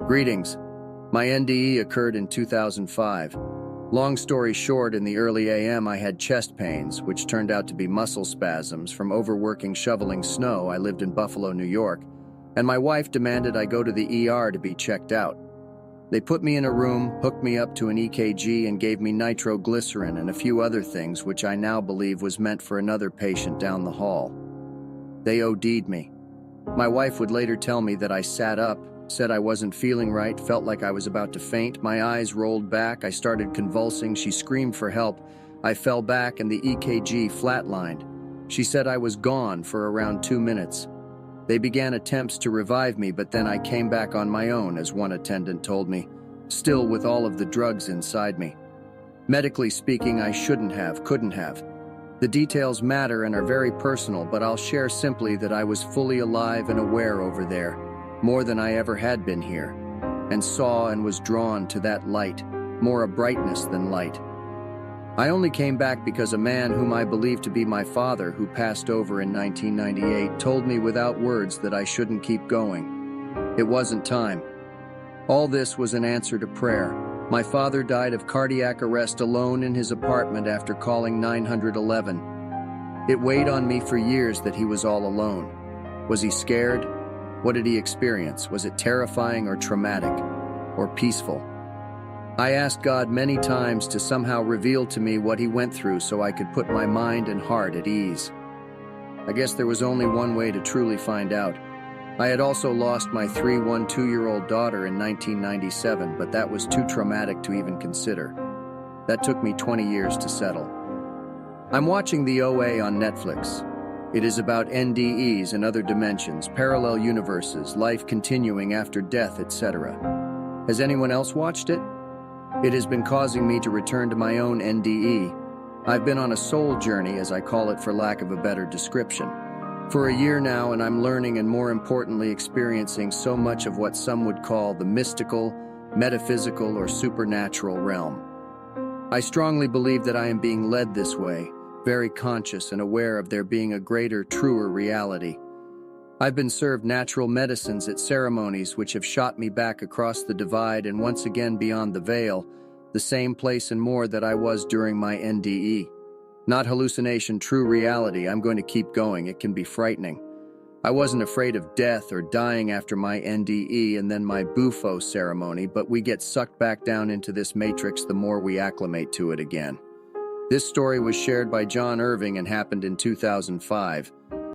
Greetings. My NDE occurred in 2005. Long story short, in the early AM I had chest pains, which turned out to be muscle spasms from overworking shoveling snow. I lived in Buffalo, New York, and my wife demanded I go to the ER to be checked out. They put me in a room, hooked me up to an EKG, and gave me nitroglycerin and a few other things which I now believe was meant for another patient down the hall. They OD'd me. My wife would later tell me that I sat up, said I wasn't feeling right, felt like I was about to faint. My eyes rolled back, I started convulsing, she screamed for help. I fell back and the EKG flatlined. She said I was gone for around 2 minutes. They began attempts to revive me, but then I came back on my own, as one attendant told me, still with all of the drugs inside me. Medically speaking, I shouldn't have, couldn't have. The details matter and are very personal, but I'll share simply that I was fully alive and aware over there, more than I ever had been here, and saw and was drawn to that light, more a brightness than light. I only came back because a man whom I believed to be my father, who passed over in 1998, told me without words that I shouldn't keep going. It wasn't time. All this was an answer to prayer. My father died of cardiac arrest alone in his apartment after calling 911. It weighed on me for years that he was all alone. Was he scared? What did he experience? Was it terrifying or traumatic or peaceful? I asked God many times to somehow reveal to me what he went through so I could put my mind and heart at ease. I guess there was only one way to truly find out. I had also lost my 2-year-old daughter in 1997, but that was too traumatic to even consider. That took me 20 years to settle. I'm watching the OA on Netflix. It is about NDEs and other dimensions, parallel universes, life continuing after death, etc. Has anyone else watched it? It has been causing me to return to my own NDE. I've been on a soul journey, as I call it for lack of a better description, for a year now, and I'm learning and more importantly experiencing so much of what some would call the mystical, metaphysical, or supernatural realm. I strongly believe that I am being led this way, very conscious and aware of there being a greater, truer reality. I've been served natural medicines at ceremonies which have shot me back across the divide and once again beyond the veil, the same place and more that I was during my NDE. Not hallucination, true reality. I'm going to keep going. It can be frightening. I wasn't afraid of death or dying after my NDE and then my Bufo ceremony, but we get sucked back down into this matrix the more we acclimate to it again. This story was shared by John Irving and happened in 2005.